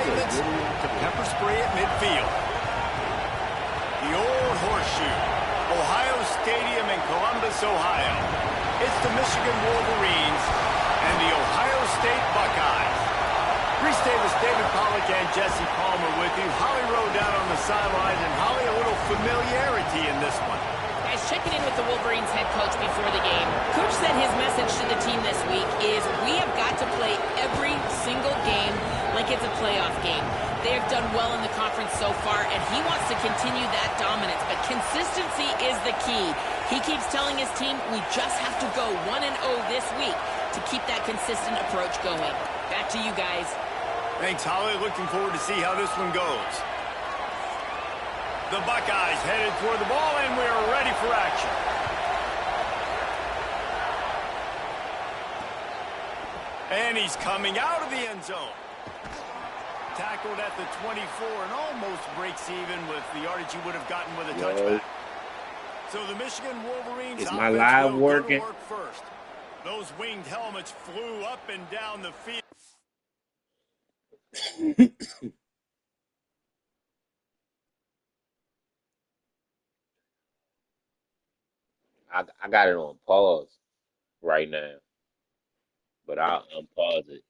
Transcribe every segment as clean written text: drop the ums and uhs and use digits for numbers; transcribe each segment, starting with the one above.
defense to pepper spray at midfield. The old horseshoe, Ohio Stadium in Columbus, Ohio. It's the Michigan Wolverines and the Ohio State Buckeyes. Reese Davis, David Pollack, and Jesse Palmer with you. Holly Rowe down on the sideline, and Holly, a little familiarity in this one. Guys, checking in with the Wolverines head coach before the game. Coach said his message to the team this week is we have got to play every single game like it's a playoff game. They have done well in the conference so far, and he wants to continue that dominance, but consistency is the key. He keeps telling his team we just have to go 1-0 this week to keep that consistent approach going. Back to you guys. Thanks, Holly. Looking forward to see how this one goes. The Buckeyes headed toward the ball, and we're ready for action. And he's coming out of the end zone. Tackled at the 24 and almost breaks even with the yardage he would have gotten with a touchback. So the Michigan Wolverines is my live working? Work first. Those winged helmets flew up and down the field. I got it on pause right now, but I'll unpause it.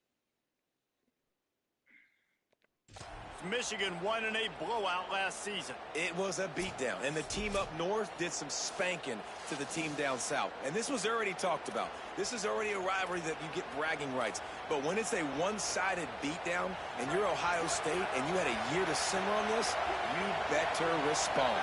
Michigan won in a blowout last season. It was a beatdown, and the team up north did some spanking to the team down south. And this was already talked about. This is already a rivalry that you get bragging rights. But when it's a one-sided beatdown, and you're Ohio State, and you had a year to simmer on this, you better respond.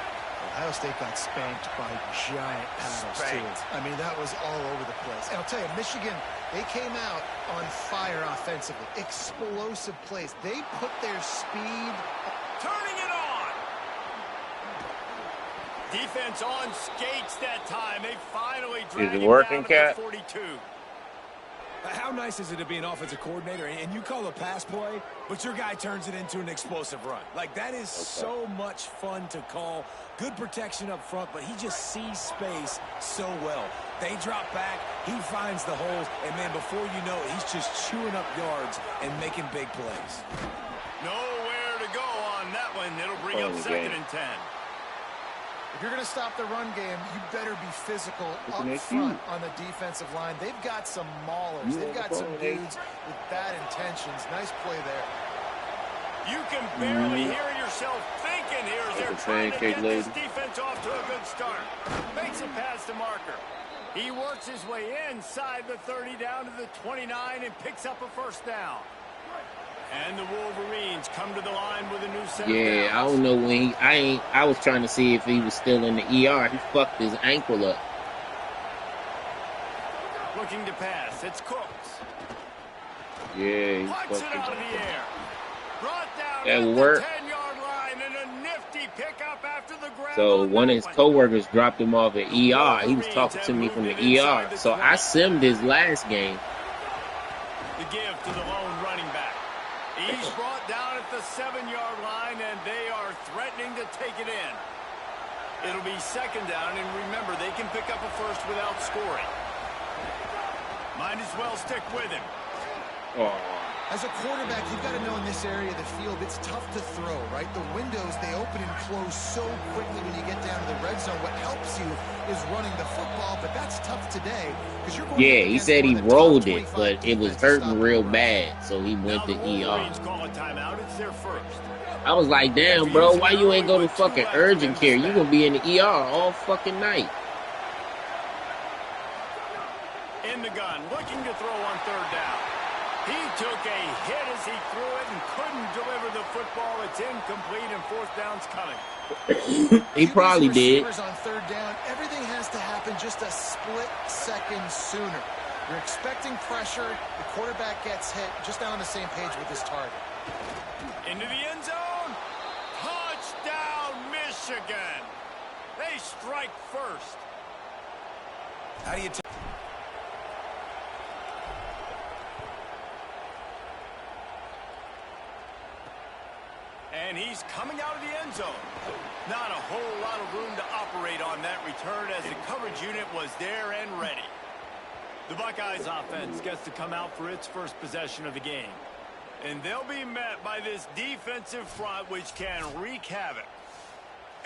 Ohio State got spanked by giant paddles, too. I mean, that was all over the place. And I'll tell you, Michigan, they came out on fire offensively. Explosive plays. They put their speed. Turning it on. Defense on skates that time. They finally dragged it down to the 42. How nice is it to be an offensive coordinator and you call a pass play, but your guy turns it into an explosive run? Like, that is so much fun to call. Good protection up front, but he just sees space so well. They drop back, he finds the holes, and, man, before you know it, he's just chewing up yards and making big plays. Nowhere to go on that one. It'll bring up 2nd and 10. If you're going to stop the run game, you better be physical up front on the defensive line. They've got some maulers. They've got some dudes with bad intentions. Nice play there. You can barely hear yourself thinking here as they're trying to get this defense off to a good start. Makes a pass to Marker. He works his way inside the 30 down to the 29 and picks up a first down. And the Wolverines come to the line with a new set. Yeah, I don't know when I was trying to see if he was still in the ER. He fucked his ankle up. Looking to pass. It's Cooks. Yeah, he fucked it out of the air. Brought down that at worked. the 10-yard line and a nifty pickup after the ground. So one of his coworkers dropped him off at ER. He was talking to me from the ER. So I simmed his last game. The give to the lone running back. He's brought down at the 7-yard line, and they are threatening to take it in. It'll be 2nd down, and remember, they can pick up a first without scoring. Might as well stick with him. Oh. As a quarterback, you've got to know in this area of the field, it's tough to throw, right? The windows, they open and close so quickly when you get down to the red zone. What helps you is running the football, but that's tough today. You're going he said he rolled it, but it was hurting real bad, so he went to ER. I was like, damn, bro, why you ain't go to fucking urgent care? You gonna be in the ER all fucking night. In the gun, looking to throw on 3rd down. He took a hit as he threw it and couldn't deliver the football. It's incomplete and 4th down's coming. He probably did. On 3rd down, everything has to happen just a split second sooner. You're expecting pressure. The quarterback gets hit. Just not on the same page with his target. Into the end zone. Touchdown, Michigan. They strike first. How do you And he's coming out of the end zone. Not a whole lot of room to operate on that return as the coverage unit was there and ready. The Buckeyes offense gets to come out for its first possession of the game. And they'll be met by this defensive front, which can wreak havoc.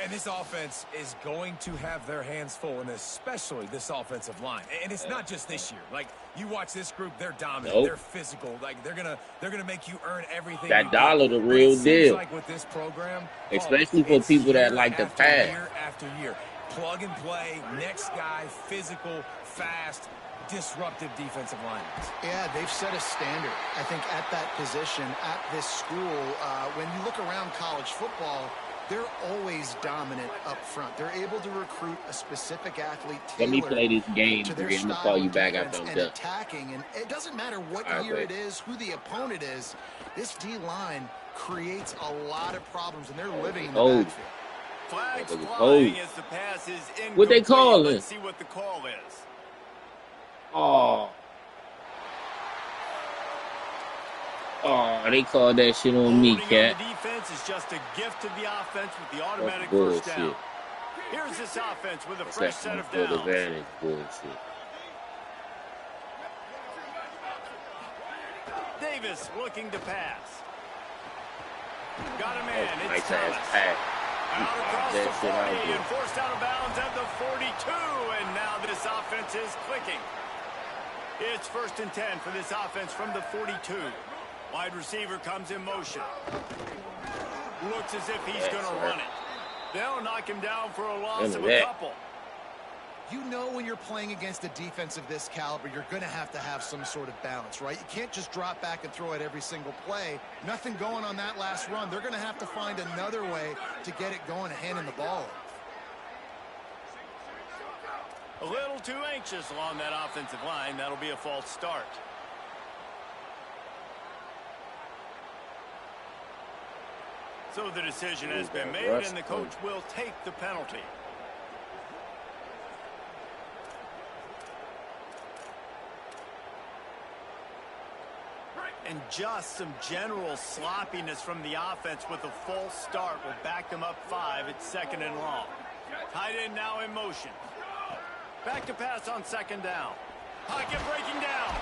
And this offense is going to have their hands full, and especially this offensive line. And it's not just this year. Like, you watch this group, they're dominant, they're physical. Like, they're gonna make you earn everything. That dollar the real deal. Like with this program, especially for people that like to pass. Year after year, plug and play, next guy, physical, fast, disruptive defensive linemen. Yeah, they've set a standard, I think, at that position, at this school. When you look around college football, they're always dominant up front. They're able to recruit a specific athlete. Let me play this game. I'm going to call you back after I'm done. Attacking, and it doesn't matter what year it is, who the opponent is. This D-line creates a lot of problems, and they're living in the backfield. Flags flying as the pass is incomplete. What they call it? Let's see what the call is. Oh, they called that shit on me, cat. The defense is just a gift to the offense with the automatic first down. Here's this offense with a fresh set of downs. Advantage bullshit. Davis looking to pass. Got a man. It's nice Thomas. ass pass. Out across the 40 and forced out of bounds at the 42. And now this offense is clicking. It's 1st and 10 for this offense from the 42. Wide receiver comes in motion. Looks as if he's going to run it. They'll knock him down for a loss of a couple. You know when you're playing against a defense of this caliber, you're going to have some sort of balance, right? You can't just drop back and throw it every single play. Nothing going on that last run. They're going to have to find another way to get it going, handing the ball off. A little too anxious along that offensive line. That'll be a false start. So the decision has been made, and the coach will take the penalty. And just some general sloppiness from the offense with a false start will back them up 5 at 2nd and long. Tight end now in motion. Back to pass on 2nd down. Pocket breaking down.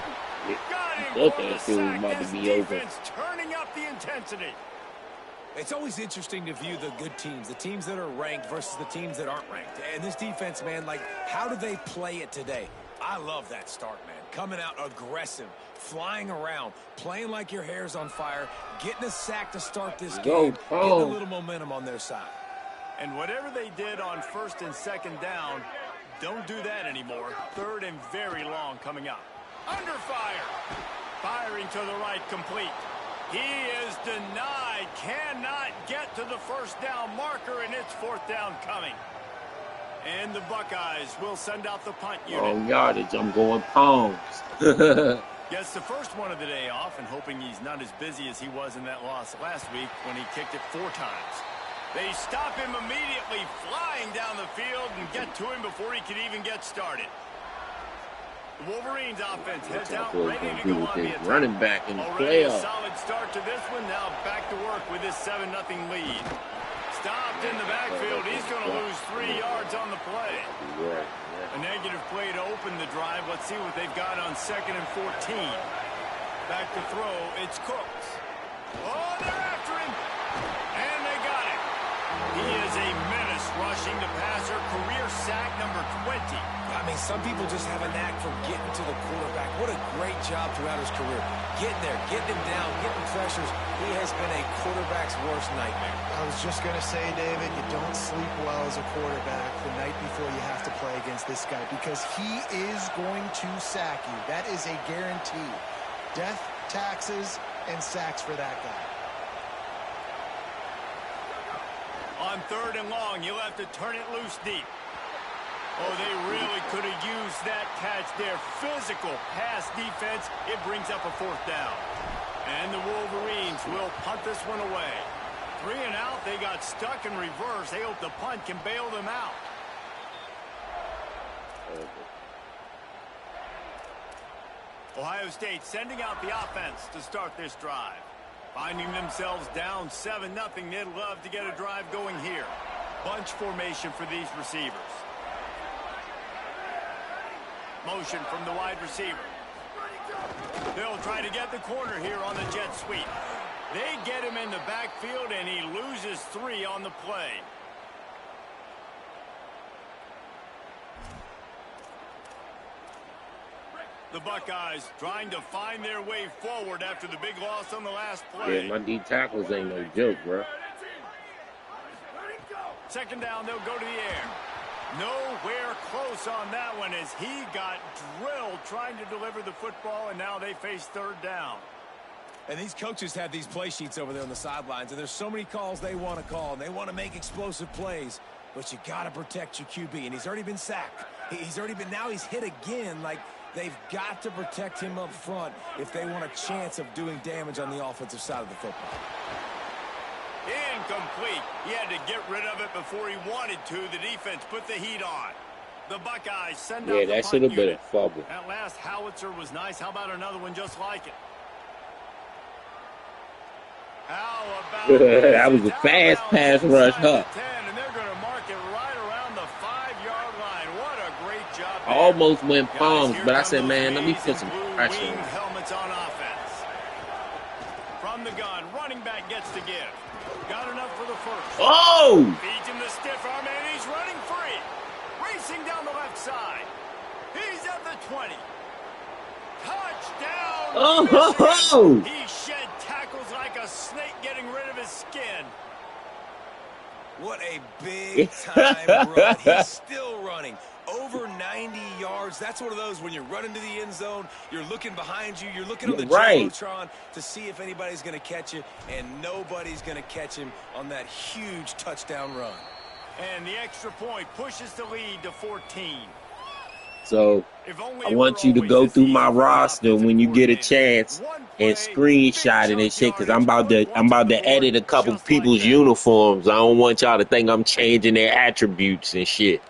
Got him for the sack. This defense turning up the intensity. It's always interesting to view the good teams, the teams that are ranked versus the teams that aren't ranked. And this defense, man, like, how do they play it today? I love that start, man. Coming out aggressive, flying around, playing like your hair's on fire, getting a sack to start this game, getting a little momentum on their side. And whatever they did on 1st and 2nd down, don't do that anymore. 3rd and very long coming up. Under fire. Firing to the right, complete. He is denied. Cannot get to the 1st down marker, and it's 4th down coming. And the Buckeyes will send out the punt unit. Oh, yardage. I'm going pounds. Gets the first one of the day off, and hoping he's not as busy as he was in that loss last week when he kicked it 4 times. They stop him immediately, flying down the field, and get to him before he could even get started. The Wolverines offense heads out, ready to go on the attack. Running back in the Already playoff. a solid start to this one. Now back to work with this 7-0 lead. Stopped in the backfield. He's going to lose 3 yards on the play. A negative play to open the drive. Let's see what they've got on 2nd and 14. Back to throw. It's Cooks. Oh, they're after him. And they got him. He is a menace rushing the passer. Career sack number 20. I mean, some people just have a knack for getting to the quarterback. What a great job throughout his career. Getting there, getting him down, getting pressures. He has been a quarterback's worst nightmare. I was just going to say, David, you don't sleep well as a quarterback the night before you have to play against this guy because he is going to sack you. That is a guarantee. Death, taxes, and sacks for that guy. On 3rd and long, you'll have to turn it loose deep. Oh, they really could have used that catch there. Physical pass defense. It brings up a 4th down. And the Wolverines will punt this one away. 3 and out. They got stuck in reverse. They hope the punt can bail them out. Ohio State sending out the offense to start this drive. Finding themselves down 7-0. They'd love to get a drive going here. Bunch formation for these receivers. Motion from the wide receiver. They'll try to get the corner here on the jet sweep. They get him in the backfield, and he loses 3 on the play. The Buckeyes trying to find their way forward after the big loss on the last play. Yeah, my D tackles ain't no joke, bro. Second down, they'll go to the air. Nowhere close on that one as he got drilled trying to deliver the football, and now they face third down. And these coaches have these play sheets over there on the sidelines, and there's so many calls they want to call, and they want to make explosive plays. But you got to protect your QB, and he's already been sacked. Now he's hit again. Like, they've got to protect him up front if they want a chance of doing damage on the offensive side of the football. Incomplete. He had to get rid of it before he wanted to. The defense put the heat on. The Buckeyes send out the punt that should have been a unit. fumble. That last howitzer was nice. How about another one just like it? How about That was a fast pass rush, huh? 10, and they're going to mark it right around the 5-yard line. What a great job. I almost went Guys, palms, here but I come said, those man, let me A's put in some blue pressure winged on. helmets on offense. From the gun, running back gets to give. Got enough for the first. Oh! Feeds him the stiff arm, and he's running free. Racing down the left side. He's at the 20. Touchdown! Oh! Michigan. He shed tackles like a snake getting rid of his skin. What a big-time run. He's still running. Over 90 yards. That's one of those when you're running to the end zone, you're looking behind you, you're looking on the Jumbotron to see if anybody's going to catch you, and nobody's going to catch him on that huge touchdown run. And the extra point pushes the lead to 14. So I want you to go through my roster when you get a chance and screenshot it and shit, because I'm about to edit a couple people's uniforms. I don't want y'all to think I'm changing their attributes and shit.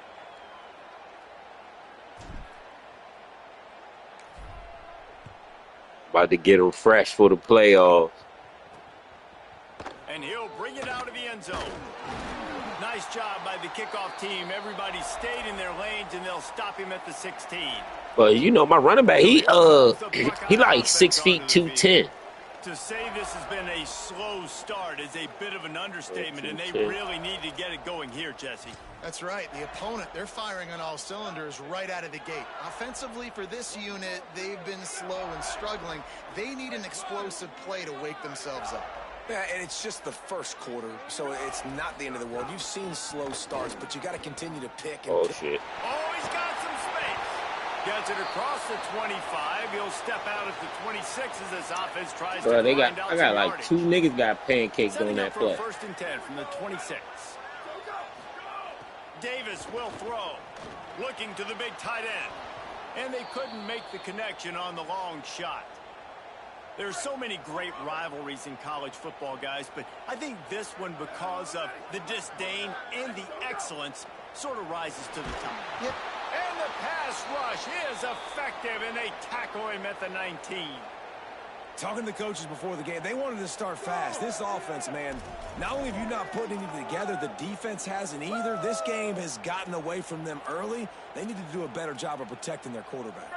About to get them fresh for the playoffs. And he'll bring it out of the end zone. Nice job by the kickoff team. Everybody stayed in their lanes, and they'll stop him at the 16. But you know, my running back, he like 6 feet 210. To say this has been a slow start is a bit of an understatement, and they really need to get it going here, Jesse. That's right. The opponent, they're firing on all cylinders right out of the gate. Offensively, for this unit, they've been slow and struggling. They need an explosive play to wake themselves up. Yeah, and it's just the first quarter, so it's not the end of the world. You've seen slow starts, but you got to continue to pick. Oh, shit. Oh, he's got some space. Gets it across the 25. He'll step out at the 26 as this offense tries to grind out I got like yardage. 2 niggas got pancaked on that play. First and 10 from the 26. Davis will throw. Looking to the big tight end. And they couldn't make the connection on the long shot. There's so many great rivalries in college football, guys, but I think this one, because of the disdain and the excellence, sort of rises to the top. Yep. And the pass rush is effective, and they tackle him at the 19. Talking to the coaches before the game, they wanted to start fast. This offense, man, not only have you not put anything together, the defense hasn't either. This game has gotten away from them early. They need to do a better job of protecting their quarterback.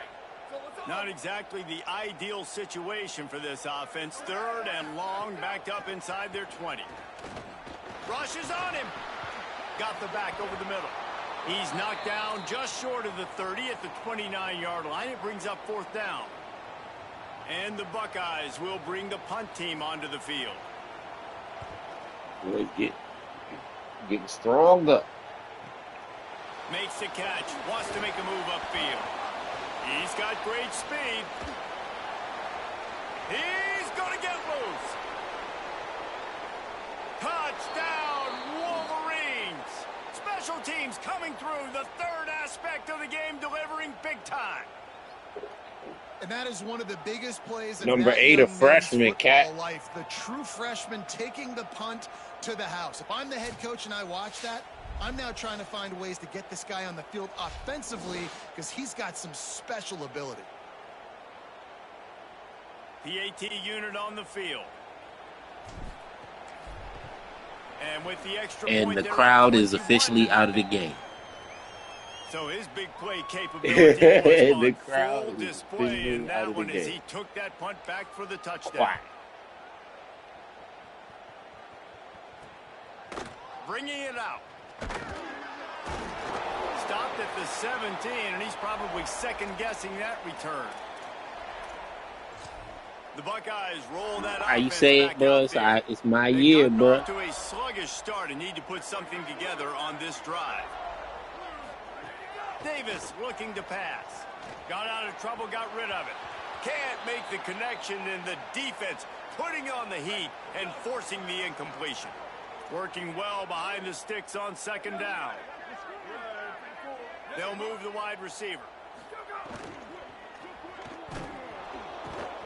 Not exactly the ideal situation for this offense. Third and long, backed up inside their 20. Rushes on him. Got the back over the middle. He's knocked down just short of the 30 at the 29-yard line. It brings up fourth down. And the Buckeyes will bring the punt team onto the field. Boy, getting stronger. Makes the catch. Wants to make a move upfield. He's got great speed. He's going to get loose. Touchdown, Wolverines. Special teams coming through. The third aspect of the game, delivering big time. And that is one of the biggest plays. Number 8, a freshman, Cat. Life. The true freshman taking the punt to the house. If I'm the head coach and I watch that, I'm now trying to find ways to get this guy on the field offensively because he's got some special ability. The AT unit on the field. And with the extra And point, the they're crowd at is officially 21. out of the game. So his big play capability was on The full crowd display in out that of the one as game. he took that punt back for the touchdown. Quiet. Bringing it out. Stopped at the 17, and he's probably second-guessing that return. The Buckeyes roll that How you offense say it, back bro? out there. It's my They've year, gotten bro. off to a sluggish start and need to put something together on this drive. Davis looking to pass. Got out of trouble, got rid of it. Can't make the connection, and the defense putting on the heat and forcing the incompletion. Working well behind the sticks on second down. They'll move the wide receiver.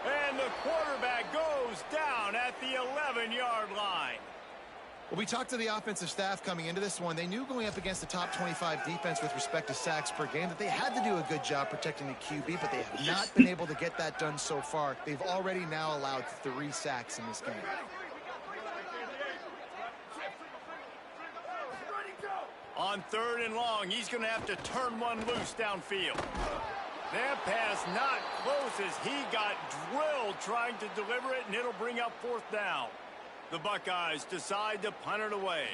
And the quarterback goes down at the 11-yard line. Well, we talked to the offensive staff coming into this one. They knew going up against the top 25 defense with respect to sacks per game that they had to do a good job protecting the QB, but they have not been able to get that done so far. They've already now allowed 3 sacks in this game. On 3rd and long, he's going to have to turn one loose downfield. That pass not close as he got drilled trying to deliver it, and it'll bring up 4th down. The Buckeyes decide to punt it away.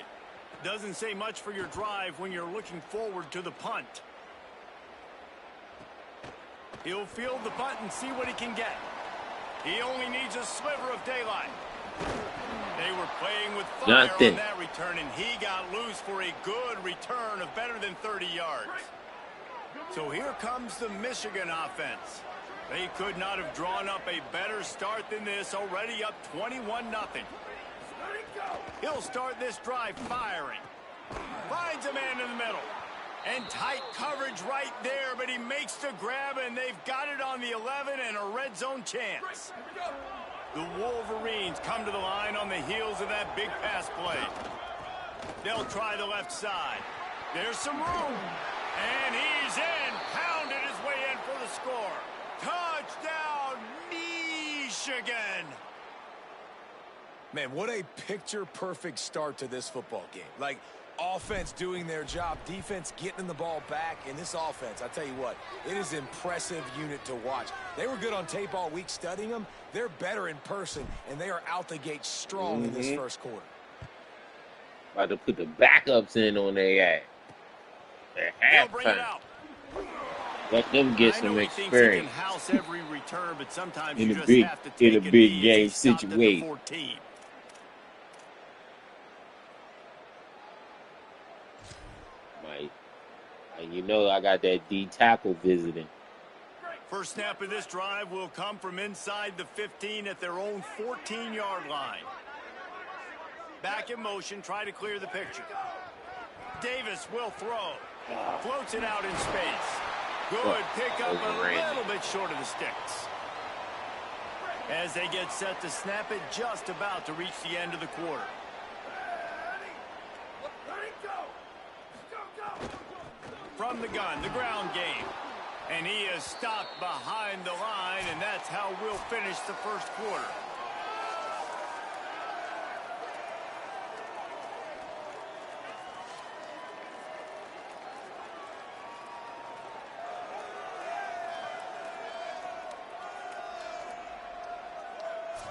Doesn't say much for your drive when you're looking forward to the punt. He'll field the punt and see what he can get. He only needs a sliver of daylight. They were playing with fire on that return, and he got loose for a good return of better than 30 yards. So here comes the Michigan offense. They could not have drawn up a better start than this, already up 21-0. He'll start this drive firing. Finds a man in the middle. And tight coverage right there, but he makes the grab, and they've got it on the 11 and a red zone chance. The Wolverines come to the line on the heels of that big pass play. They'll try the left side. There's some room. And he's in. Pounded his way in for the score. Touchdown, Michigan. Man, what a picture-perfect start to this football game. Like, offense doing their job, defense getting the ball back, and this offense, I tell you what, it is an impressive unit to watch. They were good on tape all week studying them. They're better in person, and they are out the gate strong in this first quarter. About to put the backups in on their ass. Bring it out. Let them get some experience house every return, but sometimes in you a just big have to take big game situation. You know I got that D tackle visiting. First snap of this drive will come from inside the 15 at their own 14-yard line. Back in motion, try to clear the picture. Davis will throw. Floats it out in space. Good pick up, a little bit short of the sticks. As they get set to snap it, just about to reach the end of the quarter. From the gun, the ground game. And he is stopped behind the line, and that's how we'll finish the first quarter.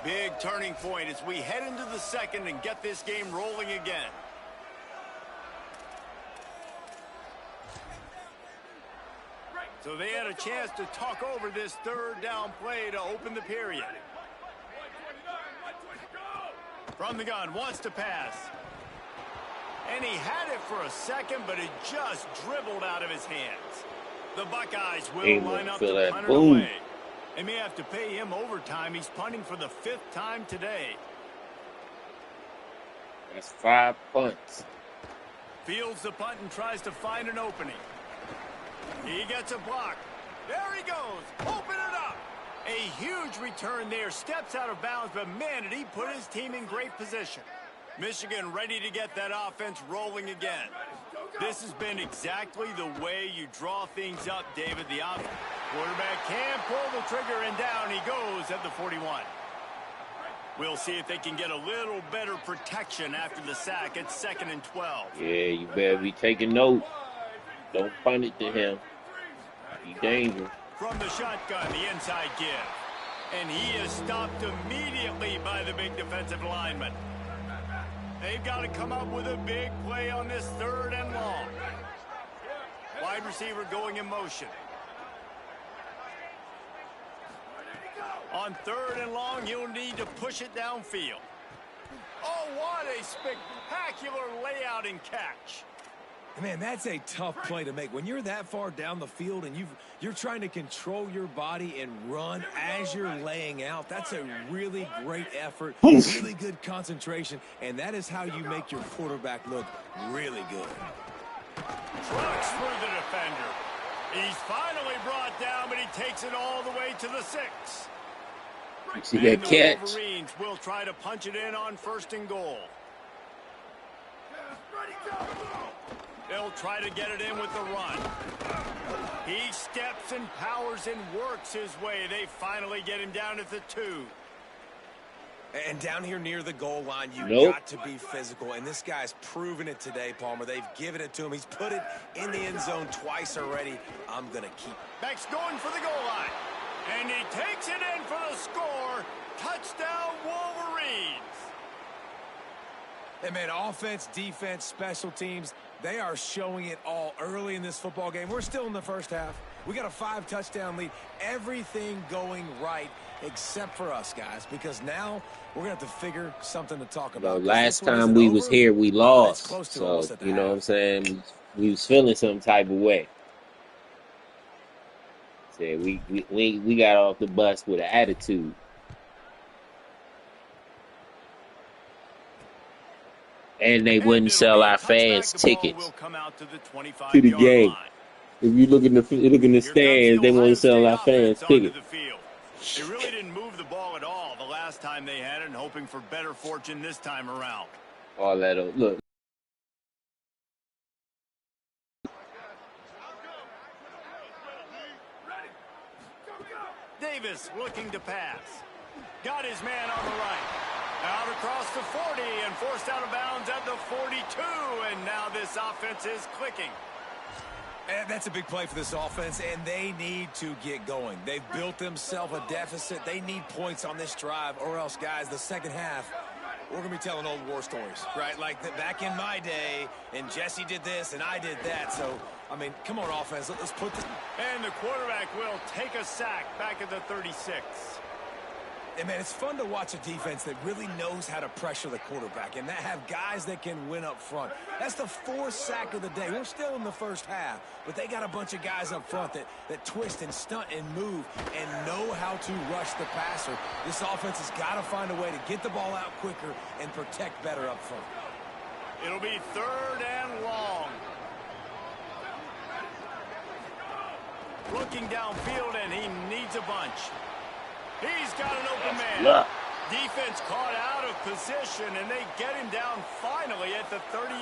Big turning point as we head into the second and get this game rolling again. So they had a chance to talk over this 3rd down play to open the period. From the gun, wants to pass. And he had it for a second, but it just dribbled out of his hands. The Buckeyes will line up to punt it away. They may have to pay him overtime. He's punting for the 5th time today. That's 5 punts. Fields the punt and tries to find an opening. He gets a block. There he goes. Open it up. A huge return there. Steps out of bounds, but man, did he put his team in great position. Michigan ready to get that offense rolling again. This has been exactly the way you draw things up, David. The quarterback can pull the trigger, and down he goes at the 41. We'll see if they can get a little better protection after the sack at 2nd and 12. Yeah, you better be taking notes. Don't punt it to him. He dangerous. From the shotgun, the inside give. And he is stopped immediately by the big defensive lineman. They've got to come up with a big play on this 3rd and long. Wide receiver going in motion. On 3rd and long, you'll need to push it downfield. Oh, what a spectacular layout and catch. Man, that's a tough play to make. When you're that far down the field and you're trying to control your body and run as you're laying out, that's a really great effort, really good concentration, and that is how you make your quarterback look really good. Trucks through the defender. He's finally brought down, but he takes it all the way to the 6. See that catch? The Wolverines will try to punch it in on 1st and goal. They'll try to get it in with the run. He steps and powers and works his way. They finally get him down at the 2. And down here near the goal line, you got to be physical. And this guy's proven it today, Palmer. They've given it to him. He's put it in the end zone twice already. I'm going to keep. Beck's going for the goal line. And he takes it in for the score. Touchdown, Wolverines. And man, offense, defense, special teams, they are showing it all early in this football game. We're still in the first half. We got a 5-touchdown lead. Everything going right except for us, guys, because now we're going to have to figure something to talk about. Last time we was here, we lost. So, you know what I'm saying? We was feeling some type of way. So we got off the bus with an attitude. And they wouldn't sell our fans tickets to the game. If you look in the stands, they wouldn't sell our fans tickets. They really didn't move the ball at all the last time they had it, and hoping for better fortune this time around. All that look. Davis looking to pass. Got his man on the right. Out across the 40 and forced out of bounds at the 42. And now this offense is clicking. And that's a big play for this offense, and they need to get going. They've built themselves a deficit. They need points on this drive, or else, guys, the second half, we're going to be telling old war stories, right? Like back in my day, and Jesse did this, and I did that. So, I mean, come on, offense. Let's put this. And the quarterback will take a sack back at the 36. And, man, it's fun to watch a defense that really knows how to pressure the quarterback and that have guys that can win up front. That's the 4th sack of the day. We're still in the first half, but they got a bunch of guys up front that twist and stunt and move and know how to rush the passer. This offense has got to find a way to get the ball out quicker and protect better up front. It'll be 3rd and long. Looking downfield, and he needs a bunch. He's got an open man. Defense caught out of position, and they get him down finally at the 38.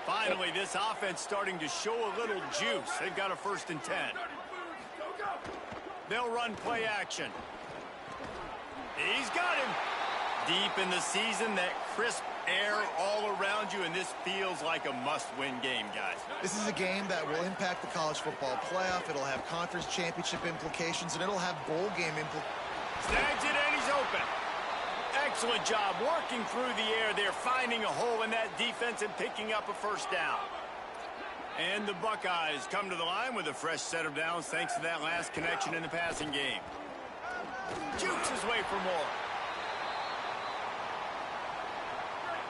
Finally, this offense starting to show a little juice. They've got a 1st and 10. They'll run play action. He's got him. Deep in the season, that crisp air all around you, and this feels like a must-win game, guys. This is a game that will impact the college football playoff. It'll have conference championship implications, and it'll have bowl game implications. Snags it, and he's open. Excellent job working through the air. They're finding a hole in that defense and picking up a 1st down. And the Buckeyes come to the line with a fresh set of downs thanks to that last connection in the passing game. Jukes his way for more.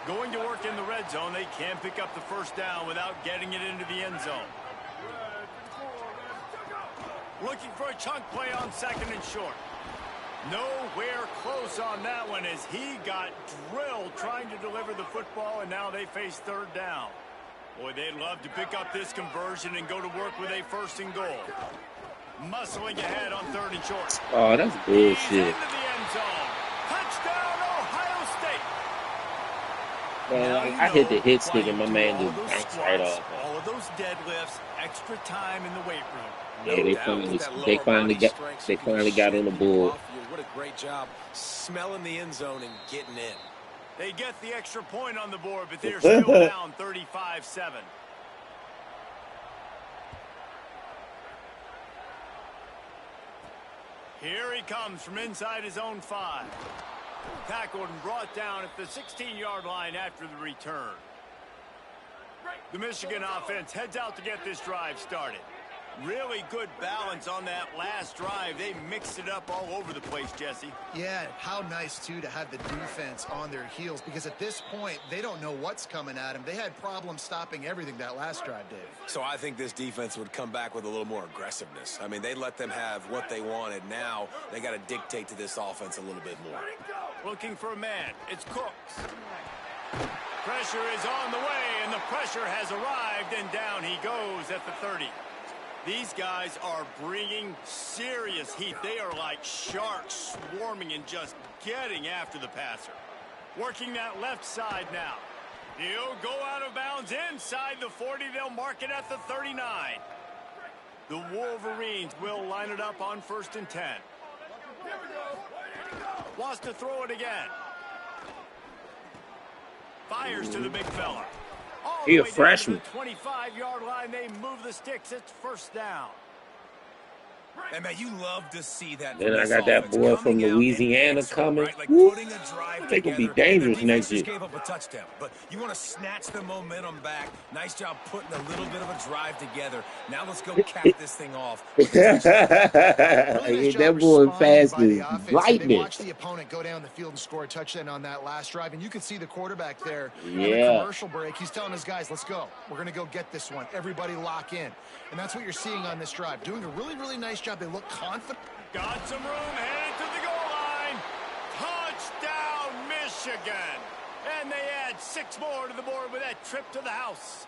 Going to work in the red zone. They can pick up the 1st down without getting it into the end zone. Looking for a chunk play on 2nd and short. Nowhere close on that one as he got drilled trying to deliver the football, and now they face 3rd down. Boy, they'd love to pick up this conversion and go to work with a 1st and goal. Muscling ahead on 3rd and short. Oh, that's He's bullshit. into the end zone. Touchdown, Ohio State. I hit the hit stick and my man just bounced right off. All of those deadlifts, extra time in the weight room. Yeah, they finally got on the board. What a great job smelling the end zone and getting in. They get the extra point on the board, but they're still down 35-7. Here he comes from inside his own 5. Tackled and brought down at the 16-yard line after the return. The Michigan offense heads out to get this drive started. Really good balance on that last drive. They mixed it up all over the place, Jesse. Yeah, how nice, too, to have the defense on their heels, because at this point, they don't know what's coming at them. They had problems stopping everything that last drive, Dave. So I think this defense would come back with a little more aggressiveness. I mean, they let them have what they wanted. Now they got to dictate to this offense a little bit more. Looking for a man. It's Cooks. Pressure is on the way, and the pressure has arrived, and down he goes at the 30. These guys are bringing serious heat. They are like sharks swarming and just getting after the passer. Working that left side now. He'll go out of bounds inside the 40. They'll mark it at the 39. The Wolverines will line it up on 1st and 10. Wants to throw it again. Fires to the big fella. He a freshman. 25-yard line, they move the sticks. It's 1st down. And man, you love to see that. Then I got that boy from Louisiana coming. Right? Like putting a drive they could be together. dangerous next year. Gave up a touchdown, but you want to snatch the momentum back. Nice job putting a little bit of a drive together. Now let's go cap this thing off. That boy fast as lightning. They watched the opponent go down the field and score a touchdown on that last drive, and you can see the quarterback there in the commercial break. He's telling his guys, let's go. We're going to go get this one. Everybody lock in. And that's what you're seeing on this drive. Doing a really, really nice job. They look confident. Got some room, headed to the goal line. Touchdown, Michigan. And they add 6 more to the board with that trip to the house.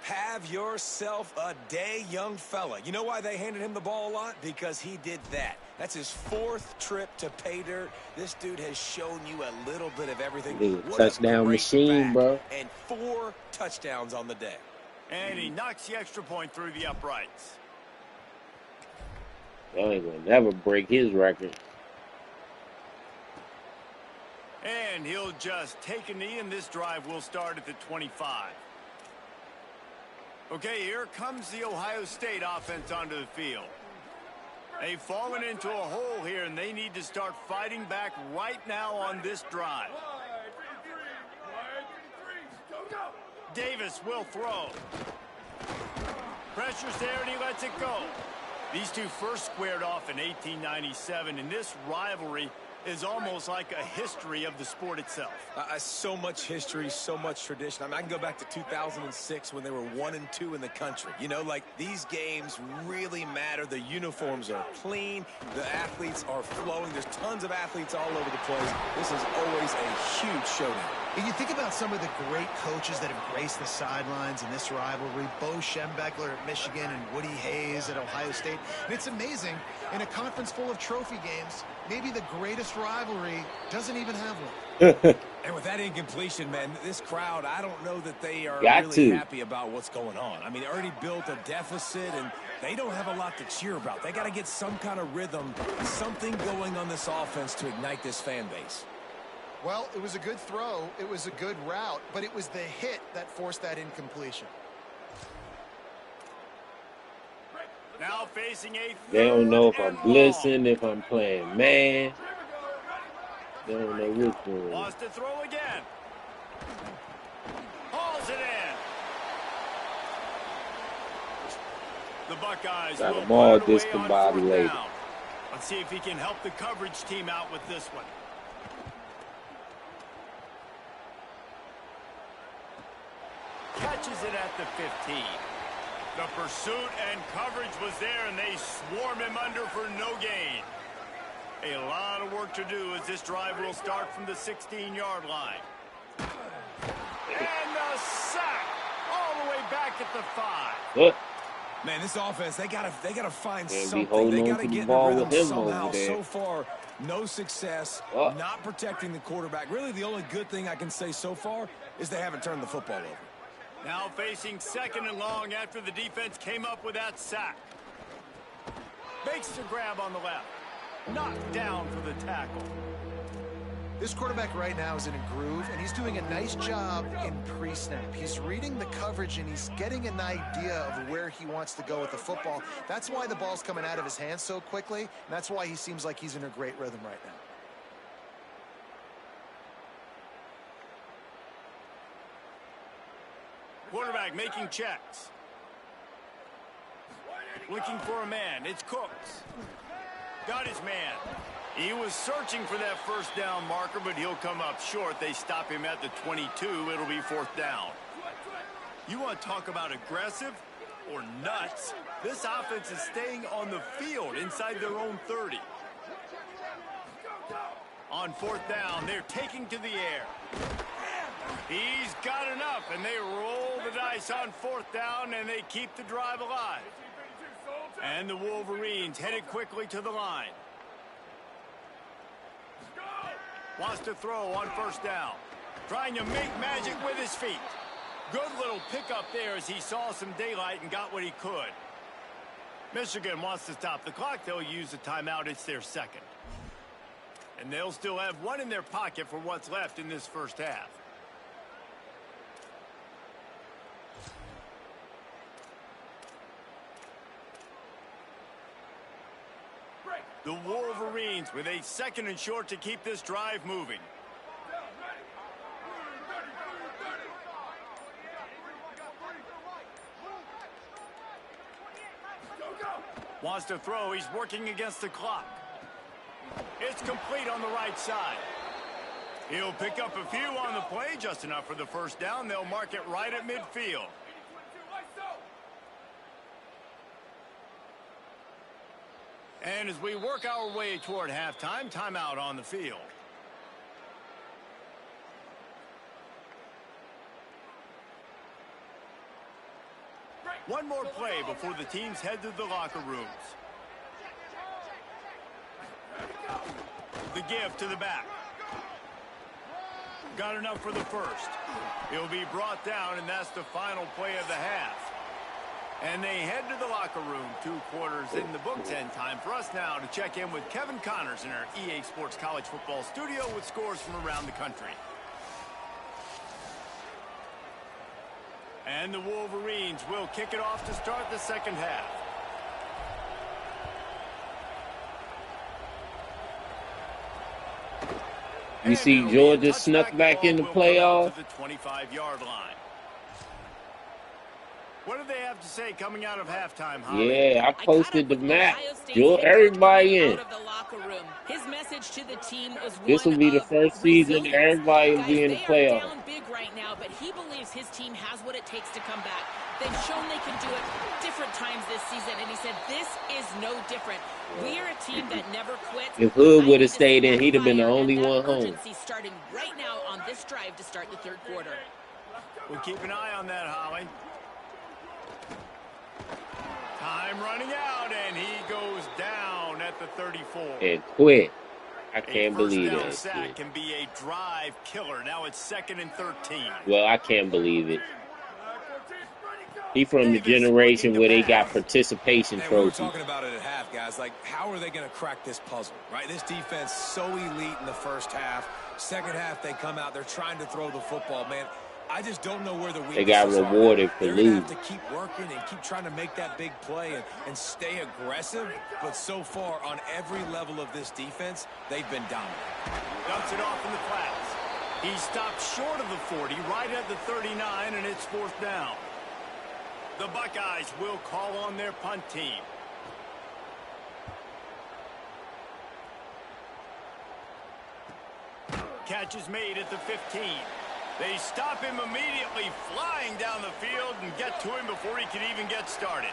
Have yourself a day, young fella. You know why they handed him the ball a lot? Because he did that. That's his 4th trip to pay dirt. This dude has shown you a little bit of everything. Touchdown machine, bro. And 4 touchdowns on the day. And he knocks the extra point through the uprights. Y'all ain't gonna never break his record. And he'll just take a knee, and this drive will start at the 25. Okay, here comes the Ohio State offense onto the field. They've fallen into a hole here, and they need to start fighting back right now on this drive. Davis will throw. Pressure's there, and he lets it go. These two first squared off in 1897, and this rivalry is almost like a history of the sport itself. So much history, so much tradition. I mean, I can go back to 2006 when they were 1-2 in the country. You know, like, these games really matter. The uniforms are clean. The athletes are flowing. There's tons of athletes all over the place. This is always a huge showdown. And you think about some of the great coaches that have graced the sidelines in this rivalry. Bo Schembechler at Michigan and Woody Hayes at Ohio State. And it's amazing, in a conference full of trophy games, maybe the greatest rivalry doesn't even have one. And with that incompletion, man, this crowd, I don't know that they are really happy about what's going on. I mean, they already built a deficit, and they don't have a lot to cheer about. They got to get some kind of rhythm, something going on this offense to ignite this fan base. Well, it was a good throw. It was a good route, but it was the hit that forced that incompletion. Now facing a They don't know if I'm blitzing, if I'm playing man. They don't know what's going on. Wants to throw again. Hauls it in. The Buckeyes Got will them all put it away on 4th discombobulated. down. Let's see if he can help the coverage team out with this one. Catches it at the 15. The pursuit and coverage was there, and they swarm him under for no gain. A lot of work to do as this drive will start from the 16-yard line. And the sack all the way back at the 5. What? Man, this offense, they gotta find They'll be something. holding They on gotta to the get in ball the with rhythm him somehow. over there. So far, no success, not protecting the quarterback. Really, the only good thing I can say so far is they haven't turned the football over. Now facing 2nd and long after the defense came up with that sack. Makes the grab on the left. Knocked down for the tackle. This quarterback right now is in a groove, and he's doing a nice job in pre-snap. He's reading the coverage, and he's getting an idea of where he wants to go with the football. That's why the ball's coming out of his hands so quickly, and that's why he seems like he's in a great rhythm right now. Quarterback making checks. Looking for a man. It's Cooks. Got his man. He was searching for that first down marker, but he'll come up short. They stop him at the 22. It'll be 4th down. You want to talk about aggressive or nuts? This offense is staying on the field inside their own 30. On 4th down, they're taking to the air. He's got enough, and they roll the dice on 4th down, and they keep the drive alive. And the Wolverines headed quickly to the line. Wants to throw on 1st down. Trying to make magic with his feet. Good little pickup there as he saw some daylight and got what he could. Michigan wants to stop the clock. They'll use a timeout. It's their second. And they'll still have one in their pocket for what's left in this first half. The Wolverines with a 2nd and short to keep this drive moving. Wants to throw. He's working against the clock. It's complete on the right side. He'll pick up a few on the play, just enough for the 1st down. They'll mark it right at midfield. And as we work our way toward halftime, timeout on the field. One more play before the teams head to the locker rooms. The give to the back. Got enough for the 1st. He'll be brought down, and that's the final play of the half. And they head to the locker room. 2 quarters in the books, and time for us now to check in with Kevin Connors in our EA Sports College Football studio with scores from around the country. And the Wolverines will kick it off to start the second half. You see Georgia snuck back in the playoff. To the 25-yard line. What do they have to say coming out of halftime, Holly? Yeah, I posted the map. Everybody in. His message to the team was this will be the first season everybody will be in the playoffs. Down big right now, but he believes his team has what it takes to come back. They've shown they can do it different times this season, and he said this is no different. We are a team that never quits. If Hood would have stayed in, he'd have been the only one home. Starting right now on this drive to start the 3rd quarter. We'll keep an eye on that, Holly. Time running out, and he goes down at the 34. And quit. I can't believe that. Sack can be a drive killer. Now it's 2nd and 13. Well, I can't believe it. He from the generation where they got participation trophies. We were talking about it at half, guys. Like, how are they going to crack this puzzle, right? This defense so elite in the first half. Second half, they come out. They're trying to throw the football, man. I just don't know where the weaknesses they got rewarded for losing. They're going to have to keep working and keep trying to make that big play and stay aggressive. But so far, on every level of this defense, they've been dominant. Dumps it off in the flats. He stopped short of the 40, right at the 39, and it's 4th down. The Buckeyes will call on their punt team. Catch is made at the 15. They stop him immediately, flying down the field, and get to him before he can even get started.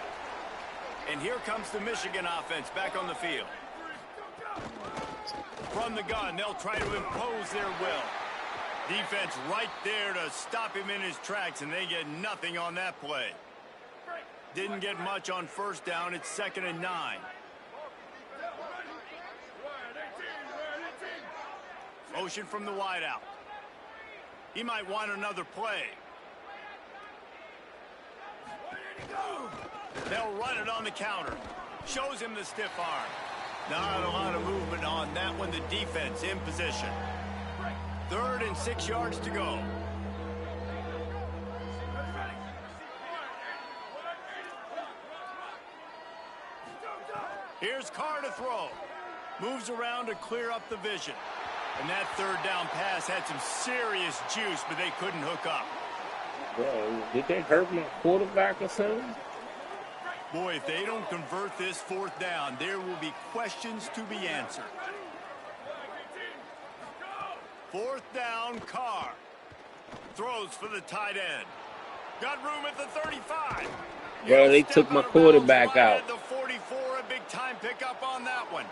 And here comes the Michigan offense back on the field. From the gun, they'll try to impose their will. Defense right there to stop him in his tracks, and they get nothing on that play. Didn't get much on 1st down. It's 2nd and 9. Motion from the wideout. He might want another play. They'll run it on the counter. Shows him the stiff arm. Not a lot of movement on that one. The defense in position. 3rd and 6 yards to go. Here's Carr to throw. Moves around to clear up the vision. And that 3rd down pass had some serious juice, but they couldn't hook up. Bro, did they hurt my quarterback or something? Boy, if they don't convert this 4th down, there will be questions to be answered. 4th down, Carr. Throws for the tight end. Got room at the 35. Bro, they took my quarterback out. The 44, a big time pickup on that one.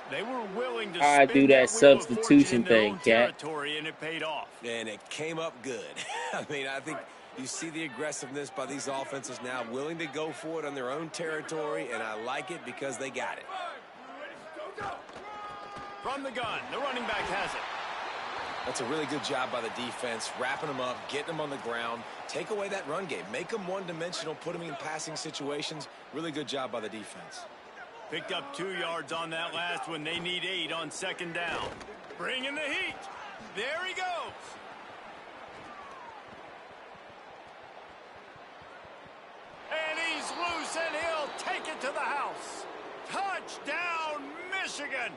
They were willing to I do that substitution thing, Cat. And it paid off. And it came up good. I mean, I think you see the aggressiveness by these offenses now, willing to go for it on their own territory, and I like it because they got it. From the gun, the running back has it. That's a really good job by the defense, wrapping them up, getting them on the ground. Take away that run game. Make them one-dimensional, put them in passing situations. Really good job by the defense. Picked up 2 yards on that last one. They need 8 on 2nd down. Bringing the heat. There he goes. And he's loose, and he'll take it to the house. Touchdown, Michigan.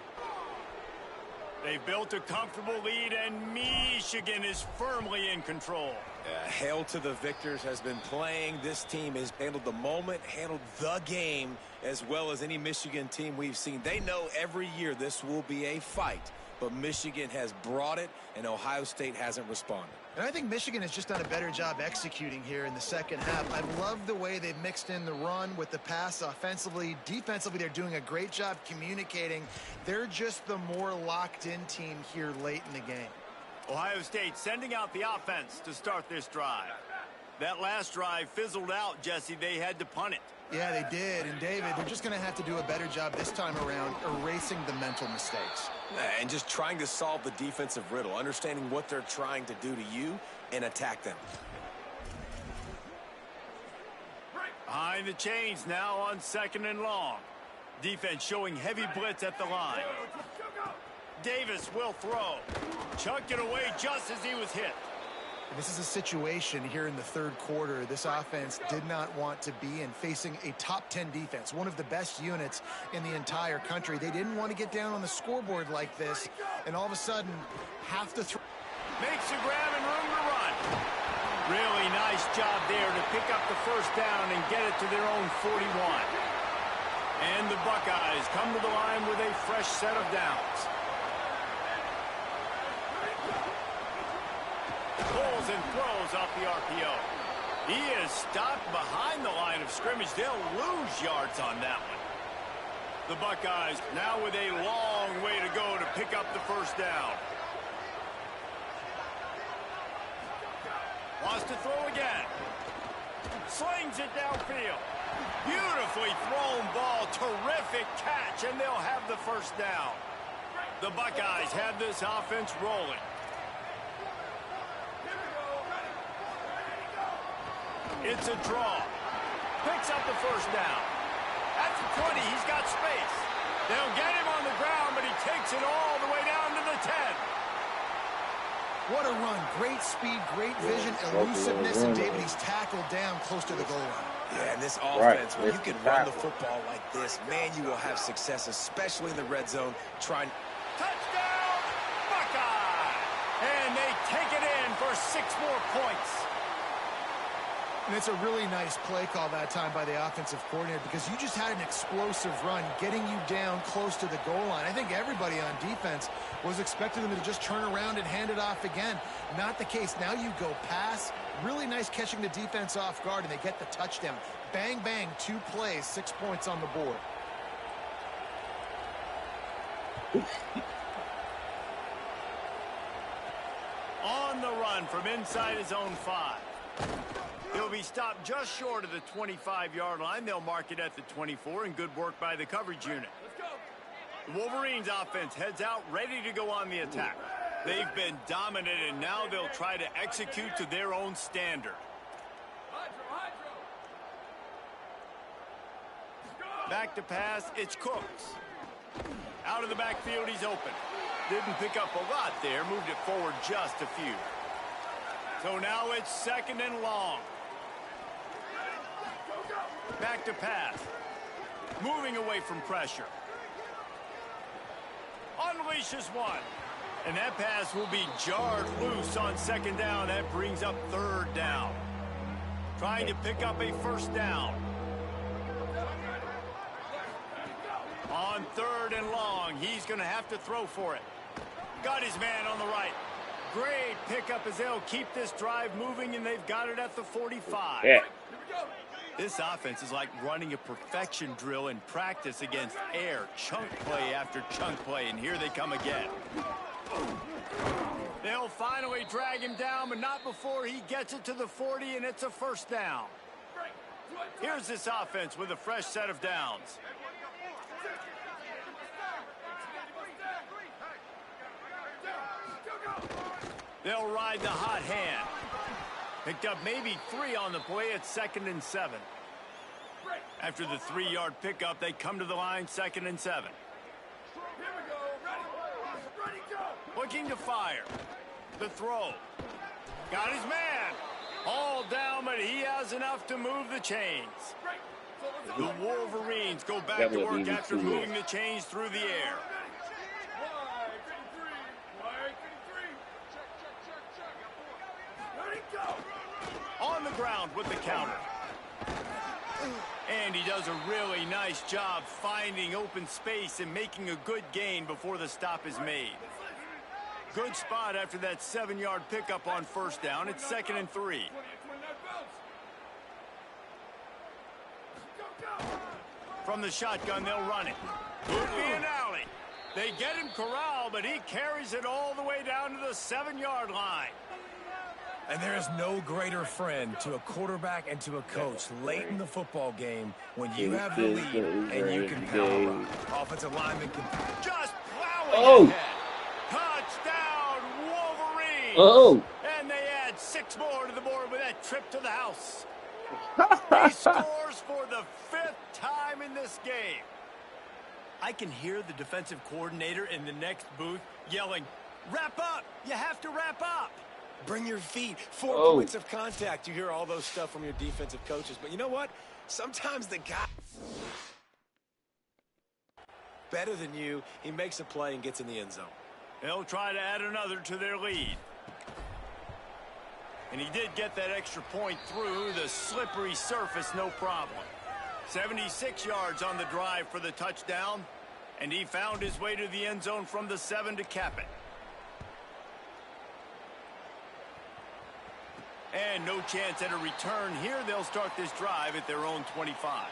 They've built a comfortable lead, and Michigan is firmly in control. Hail to the victors has been playing. This team has handled the moment, handled the game, as well as any Michigan team we've seen. They know every year this will be a fight, but Michigan has brought it, and Ohio State hasn't responded. And I think Michigan has just done a better job executing here in the second half. I love the way they've mixed in the run with the pass offensively. Defensively, they're doing a great job communicating. They're just the more locked-in team here late in the game. Ohio State sending out the offense to start this drive. That last drive fizzled out, Jesse. They had to punt it. Yeah, they did. And, David, they're just going to have to do a better job this time around erasing the mental mistakes. And just trying to solve the defensive riddle, understanding what they're trying to do to you and attack them. Behind the chains now on 2nd and long. Defense showing heavy blitz at the line. Davis will throw. Chucked it away just as he was hit. This is a situation here in the 3rd quarter this offense did not want to be in, facing a top 10 defense, one of the best units in the entire country. They didn't want to get down on the scoreboard like this, and all of a sudden have to throw. Makes the grab and room to run. Really nice job there to pick up the 1st down and get it to their own 41. And the Buckeyes come to the line with a fresh set of downs. Pulls and throws off the RPO. He is stopped behind the line of scrimmage. They'll lose yards on that one. The Buckeyes now with a long way to go to pick up the 1st down. Wants to throw again. Slings it downfield. Beautifully thrown ball. Terrific catch, and they'll have the 1st down. The Buckeyes have this offense rolling. It's a draw. Picks up the 1st down. At the 20, he's got space. They'll get him on the ground, but he takes it all the way down to the 10. What a run. Great speed, great vision, elusiveness, and David, he's tackled down close to the goal line. Yeah, and this offense, when you can run the football like this, man, you will have success, especially in the red zone. Touchdown, Buckeye! And they take it in for 6 more points. And it's a really nice play call that time by the offensive coordinator, because you just had an explosive run getting you down close to the goal line. I think everybody on defense was expecting them to just turn around and hand it off again. Not the case. Now you go pass. Really nice catching the defense off guard, and they get the touchdown. Bang, bang, 2 plays, 6 points on the board. On the run from inside his own 5. He'll be stopped just short of the 25-yard line. They'll mark it at the 24, and good work by the coverage unit. The Wolverines offense heads out, ready to go on the attack. They've been dominant, and now they'll try to execute to their own standard. Back to pass, it's Cooks. Out of the backfield, he's open. Didn't pick up a lot there, moved it forward just a few. So now it's 2nd and long. Back to pass. Moving away from pressure. Unleashes one. And that pass will be jarred loose on 2nd down. That brings up 3rd down. Trying to pick up a 1st down. On 3rd and long, he's going to have to throw for it. Got his man on the right. Great pickup as they'll keep this drive moving, and they've got it at the 45. Yeah. This offense is like running a perfection drill in practice against air. Chunk play after chunk play, and here they come again. They'll finally drag him down, but not before he gets it to the 40, and it's a 1st down. Here's this offense with a fresh set of downs. They'll ride the hot hand. Picked up maybe 3 on the play at 2nd and 7. After the 3-yard pickup, they come to the line, 2nd and 7. Looking to fire. The throw. Got his man. All down, but he has enough to move the chains. The Wolverines go back to work after moving the chains through the air. On the ground with the counter. And he does a really nice job finding open space and making a good gain before the stop is made. Good spot after that 7-yard pickup on 1st down. It's 2nd and 3. From the shotgun, they'll run it. Could be an alley. They get him corralled, but he carries it all the way down to the 7-yard line. And there is no greater friend to a quarterback and to a coach late in the football game when you have the lead and you can power up. Offensive lineman can just plowing ahead. Touchdown, Wolverines! And they add 6 more to the board with that trip to the house. He scores for the 5th time in this game. I can hear the defensive coordinator in the next booth yelling, "Wrap up! You have to wrap up!" Bring your feet. 4 points of contact. You hear all those stuff from your defensive coaches. But you know what? Sometimes the guy better than you, he makes a play and gets in the end zone. They'll try to add another to their lead. And he did get that extra point through the slippery surface, no problem. 76 yards on the drive for the touchdown. And he found his way to the end zone from the 7 to cap it. And no chance at a return here. They'll start this drive at their own 25.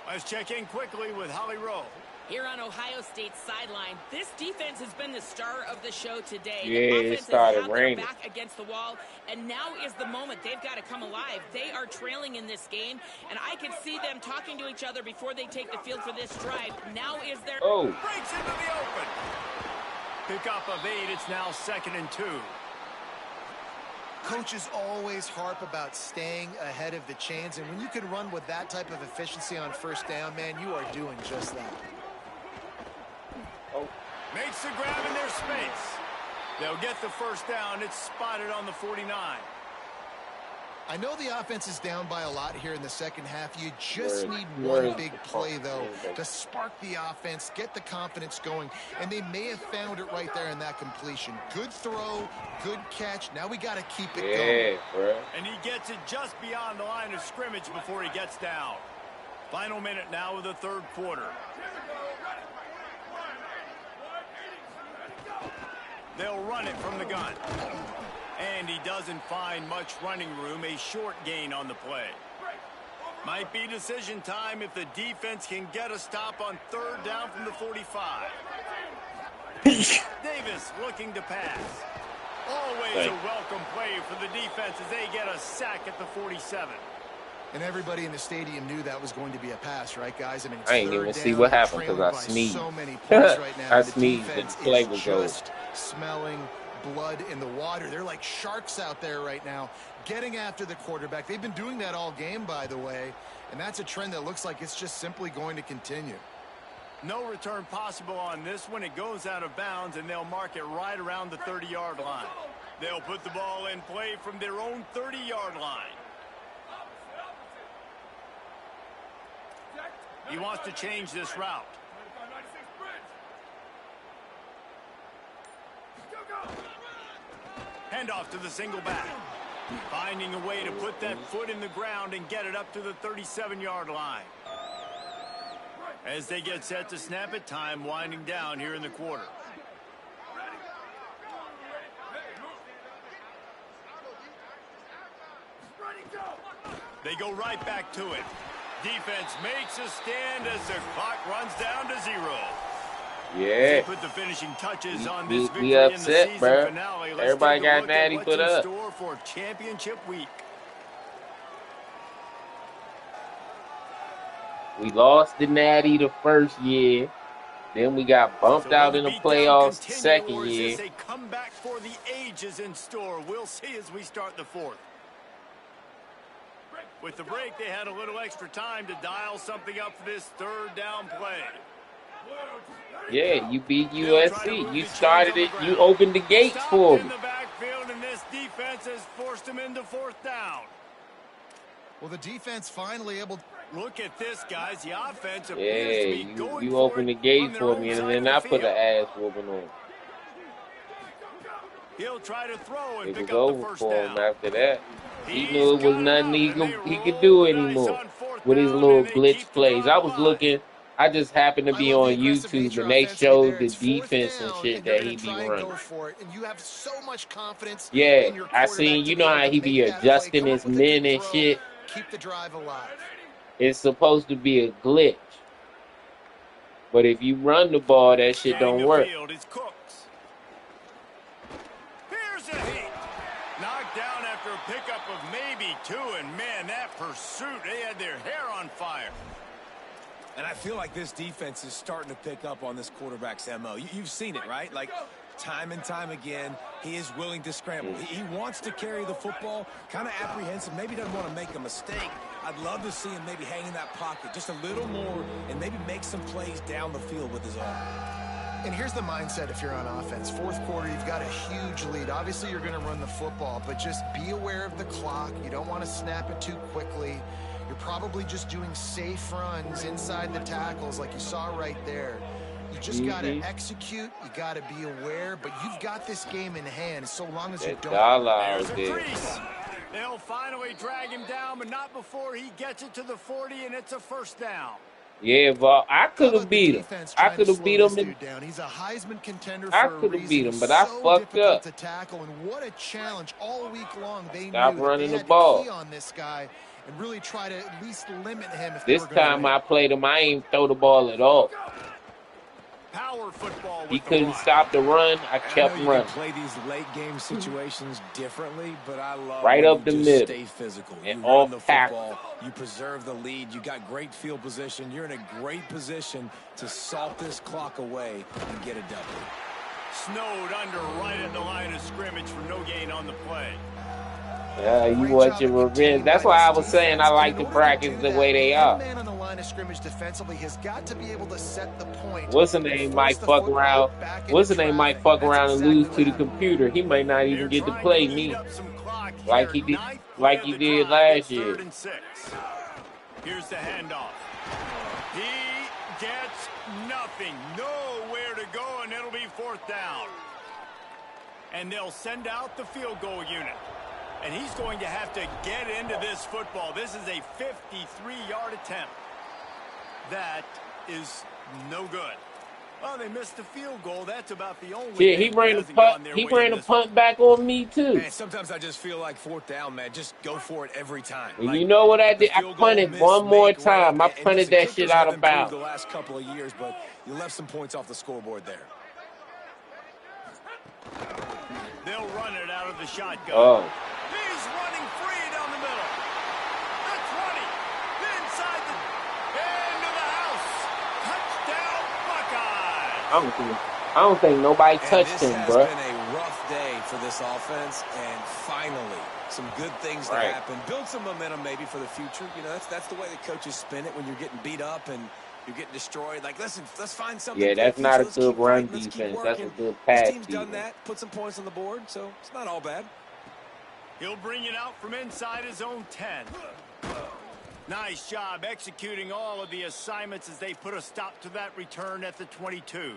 Let's check in quickly with Holly Rowe. Here on Ohio State's sideline, this defense has been the star of the show today. Yeah, the it offense started has had raining. their back against the wall, and now is the moment. They've got to come alive. They are trailing in this game, and I can see them talking to each other before they take the field for this drive. Now is their... Breaks into the open. Pickup of 8. It's now 2nd and 2. Coaches always harp about staying ahead of the chains, and when you can run with that type of efficiency on 1st down, man, you are doing just that. Makes the grab in their space. They'll get the 1st down. It's spotted on the 49. I know the offense is down by a lot here in the 2nd half. You just need one big play, though, to spark the offense, get the confidence going, and they may have found it right there in that completion. Good throw, good catch. Now we got to keep it going. Bro. And he gets it just beyond the line of scrimmage before he gets down. Final minute now of the 3rd quarter. They'll run it from the gun. And he doesn't find much running room. A short gain on the play. Might be decision time if the defense can get a stop on 3rd down from the 45. Davis looking to pass. Always a welcome play for the defense as they get a sack at the 47. And everybody in the stadium knew that was going to be a pass, right, guys? I mean, it's I ain't 3rd even see down, what happened because I by sneezed. So many points right now. I The sneezed and defense the play is was over. just smelling blood in the water. They're like sharks out there right now, getting after the quarterback. They've been doing that all game, by the way, and that's a trend that looks like it's just simply going to continue. No return possible on this one. It goes out of bounds, and they'll mark it right around the 30-yard line. They'll put the ball in play from their own 30-yard line. He wants to change this route. Handoff to the single back. Finding a way to put that foot in the ground and get it up to the 37-yard line. As they get set to snap it, time winding down here in the quarter. They go right back to it. Defense makes a stand as the clock runs down to 0. Yeah. Put the finishing touches on this victory we upset, in the season bro. finale. Let's Everybody take a got look natty at put what's in up. store for championship week. We lost the natty the first year. Then we got bumped out in the playoffs the second year. Is a comeback for the ages in store. We'll see as we start the fourth. With the break, they had a little extra time to dial something up for this third down play. Yeah, you beat USC. You started it. You opened the gates for in me. the backfield, and this defense has forced them into fourth down. Well, the defense finally able to... Look at this, guys. The offense appears Yeah, to be going you for opened the it gate on their for own me, and side then of I the put field. an ass whooping on. He'll try to throw and It pick was up the over first for him down. after that. He He's knew it was got nothing it up, and he they could roll do the dice anymore on fourth with his down, little and they blitz keep the plays. drive I was alive. looking. I just happened to I be love the on aggressive YouTube, nature and they offensively showed there. the It's fourth defense and down, shit and you're that gonna he be try and running. go for it, and you have so much confidence Yeah, in your I quarterback seen. to You be know able how to he be make that play, adjusting come his up with a men good and throw, shit. keep the drive alive. It's supposed to be a glitch, but if you run the ball, that shit Scanning don't the work. field, it's Cooks. Here's a hit. Knocked down after a pickup of maybe 2, and man, that pursuit, they had their hair on fire. And I feel like this defense is starting to pick up on this quarterback's MO. You've seen it, right? Like, time and time again, he is willing to scramble. He wants to carry the football, kind of apprehensive, maybe doesn't want to make a mistake. I'd love to see him maybe hang in that pocket just a little more and maybe make some plays down the field with his arm. And here's the mindset if you're on offense. Fourth quarter, you've got a huge lead. Obviously, you're going to run the football, but just be aware of the clock. You don't want to snap it too quickly. You're probably just doing safe runs inside the tackles like you saw right there. You just got to execute. You got to be aware, but you've got this game in hand so long as you don't. There's a crease. They'll finally drag him down, but not before he gets it to the 40, and it's a first down. Yeah, but I could have beat him. I could have beat him. He's a Heisman contender. I could have beat him, but I fucked up. To tackle, and what a challenge all week long. They Stop knew running they the had ball. to key on this guy and really try to at least limit him. If This they were gonna time win. I played him, I ain't throw the ball at all. Power football with He the couldn't run. stop the run. I kept I know you running. can play these late game situations differently, but I love Right when up you the just middle. stay physical. And You run off the tackle. football, you preserve the lead, you got great field position, you're in a great position to salt this clock away and get a W. Snowed under right at the line of scrimmage for no gain on the play. Yeah, you want your revenge. That's why I was saying I like to practice the way they are. Man on the line of scrimmage defensively has got to be able to set the point. What's the name might fuck around? What's the name might fuck around and lose to the computer? He might not even get to play me like he did last year. 3rd and 6. Here's the handoff. He gets nothing, nowhere to go, and it'll be 4th down. And they'll send out the field goal unit. And he's going to have to get into this football. This is a 53-yard attempt. That is no good. Well, they missed the field goal. That's about the only Yeah, thing he ran the hasn't gone punt. their He way ran in the this punt back on me too. Man, sometimes I just feel like 4th down, man. Just go for it every time. And you know what I did? I punted one more time. I punted that shit out of bounds. The last couple of years, but you left some points off the scoreboard there. They'll run it out of the shotgun. Oh. He's running free down the middle. The 20. Inside the end of the house. Touchdown, Buckeyes. I don't think nobody touched him, bro. This has been a rough day for this offense, and finally, some good things to happen. Build some momentum maybe for the future. You know, that's the way the coaches spin it when you're getting beat up, and You're getting destroyed. Like, listen, let's find something. Yeah, that's not a good run defense. That's a good pass This team's defense. done that, put some points on the board, so it's not all bad. He'll bring it out from inside his own 10. Nice job executing all of the assignments as they put a stop to that return at the 22.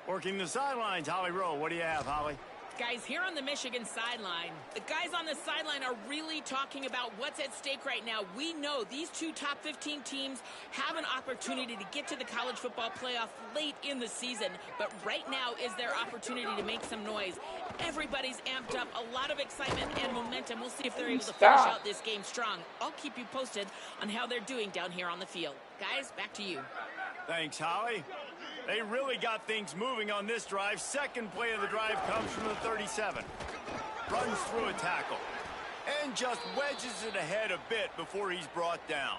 Working the sidelines, Holly Rowe. What do you have, Holly? Guys, here on the Michigan sideline, the guys on the sideline are really talking about what's at stake right now. We know these two top 15 teams have an opportunity to get to the college football playoff late in the season, but right now is their opportunity to make some noise. Everybody's amped up, a lot of excitement and momentum. We'll see if they're able to finish out this game strong. I'll keep you posted on how they're doing down here on the field. Guys, back to you. Thanks, Holly. They really got things moving on this drive. Second play of the drive comes from the 37. Runs through a tackle. And just wedges it ahead a bit before he's brought down.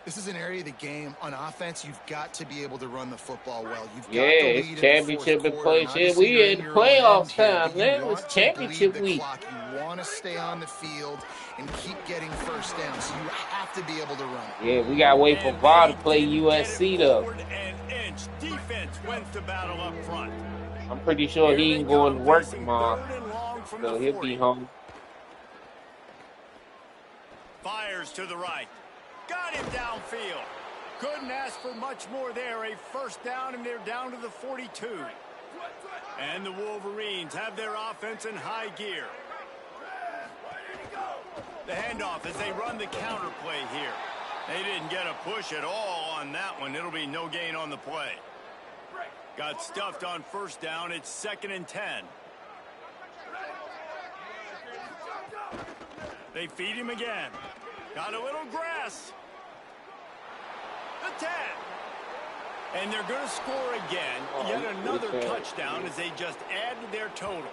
This is an area of the game on offense. You've got to be able to run the football well. You've got it's championship and play shit. We in playoff time, man. It's championship week. You want to stay on the field and keep getting first down, so you have to be able to run it. Yeah, we got to wait for VAR to play USC, though. Defense wins the battle up front. I'm pretty sure he ain't going to work tomorrow, so he'll be home. Fires to the right. Got him downfield. Couldn't ask for much more there. A first down, and they're down to the 42. And the Wolverines have their offense in high gear. The handoff as they run the counter play here. They didn't get a push at all on that one. It'll be no gain on the play. Got stuffed on first down. It's 2nd and 10. They feed him again. Got a little grass. The 10. And they're going to score again. Yet another touchdown as they just add to their total.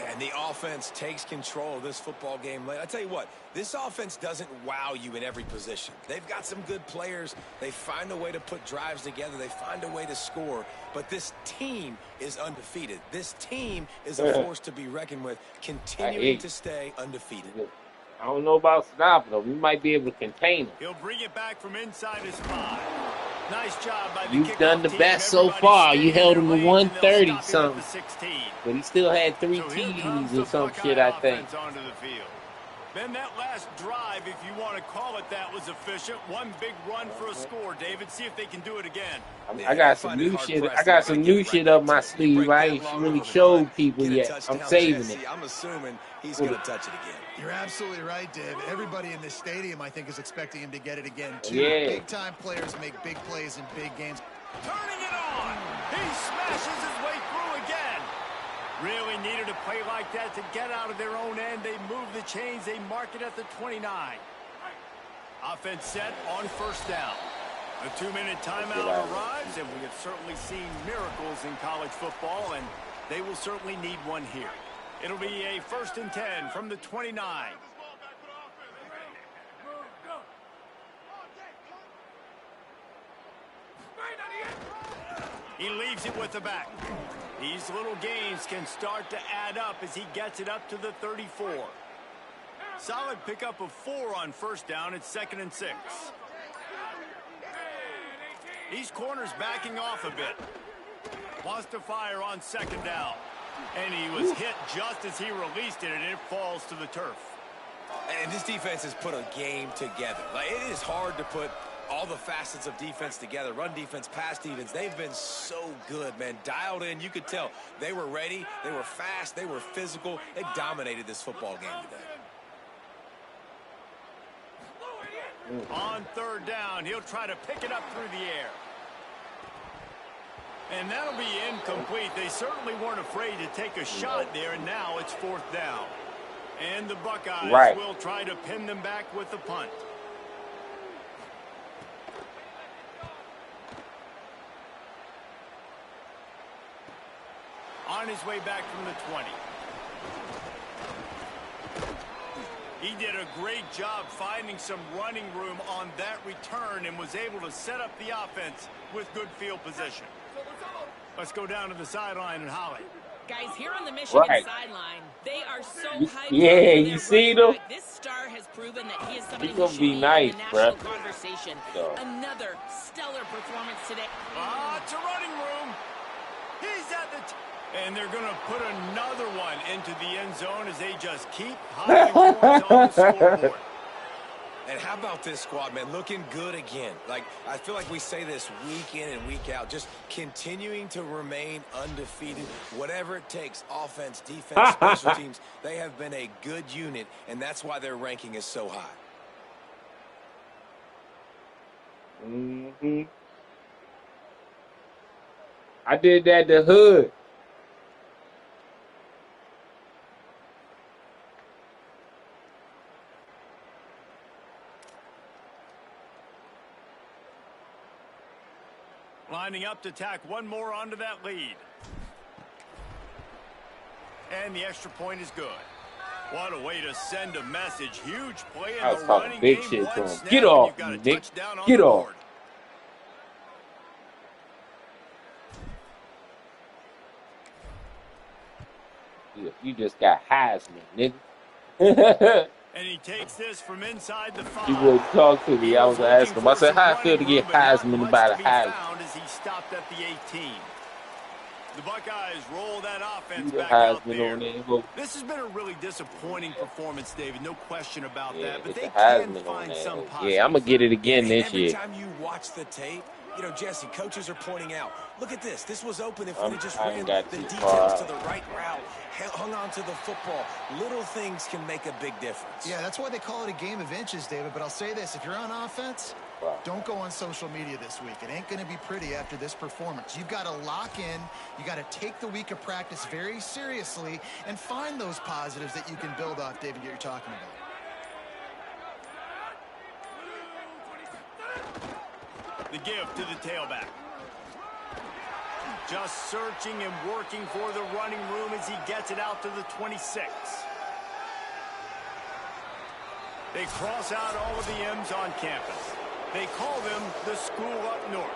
And the offense takes control of this football game late. I tell you what, this offense doesn't wow you in every position. They've got some good players. They find a way to put drives together. They find a way to score. But this team is undefeated. This team is a force to be reckoned with, continuing to stay undefeated. I don't know about stopping him. We might be able to contain him. He'll bring it back from inside his 5. Nice job by the You've done the best so far. You held him to 130 something, but he still had 3 TDs or some shit, I think. Then that last drive, if you want to call it that, was efficient. One big run for a score, David. See if they can do it again. I got some new shit. I got some new shit up my sleeve. I ain't really showed people yet. I'm saving it. I'm assuming he's going to touch it again. You're absolutely right, Dave. Everybody in this stadium, I think, is expecting him to get it again, too. Yeah. Big-time players make big plays in big games. Turning it on. He smashes his way through again. Really needed a play like that to get out of their own end. They move the chains. They mark it at the 29. Offense set on first down. A 2-minute timeout arrives, and we have certainly seen miracles in college football, and they will certainly need one here. It'll be a 1st and 10 from the 29. He leaves it with the back. These little gains can start to add up as he gets it up to the 34. Solid pickup of 4 on first down. It's 2nd and 6. These corners backing off a bit. Wants to fire on 2nd down. And he was hit just as he released it, and it falls to the turf. And this defense has put a game together. Like, it is hard to put all the facets of defense together. Run defense, pass defense. They've been so good, man. Dialed in. You could tell they were ready. They were fast. They were physical. They dominated this football game today. On 3rd down, he'll try to pick it up through the air. And that'll be incomplete. They certainly weren't afraid to take a shot there, and now it's 4th down. And the Buckeyes will try to pin them back with the punt. On his way back from the 20. He did a great job finding some running room on that return and was able to set up the offense with good field position. Let's go down to the sideline and Holly. Guys, here on the Michigan Right. sideline, they are so hyped Yeah, up for you their see running them? back. This star has proven that he is He somebody who gonna should be be in the nice, national bruh. conversation. So, Another stellar performance today. It's a running room. He's at the and they're going to put another one into the end zone as they just keep piling points on the scoreboard. And how about this squad, man? Looking good again. Like, I feel like we say this week in and week out, just continuing to remain undefeated. Whatever it takes, offense, defense, special teams, they have been a good unit, and that's why their ranking is so high. mm-hmm. I did that to Hood. Lining up to tack one more onto that lead. And the extra point is good. What a way to send a message. Huge play in I was the talking running big game. shit to One him. snap, Get and off, you've got a Nick. touchdown on Get the off. board. You just got Heisman, nigga. And he takes this from inside the He 5. wouldn't talk to me. He I was was looking asking him. I for said, some how I feel to running room, get but not Heisman much about to a be Heisman? found as he stopped at the 18. The Buckeyes roll that offense You the back out Heisman there. on there. Go. This has been a really disappointing performance, David. No question about Yeah, that. But hit the they can Heisman on find there. some Oh, yeah, I'm positives. going to get it Yeah, again and this every year. time you watch the tape, you know, Jesse, coaches are pointing out, look at this. This was open if we'd have just I ran ain't got the too details far to out. the right route, hung on to the football. Little things can make a big difference. Yeah, that's why they call it a game of inches, David. But I'll say this, if you're on offense, Wow. don't go on social media this week. It ain't going to be pretty after this performance. You've got to lock in. You got to take the week of practice very seriously and find those positives that you can build off, David, you're talking about. The give to the tailback. Just searching and working for the running room as he gets it out to the 26. They cross out all of the M's on campus. They call them the school up north.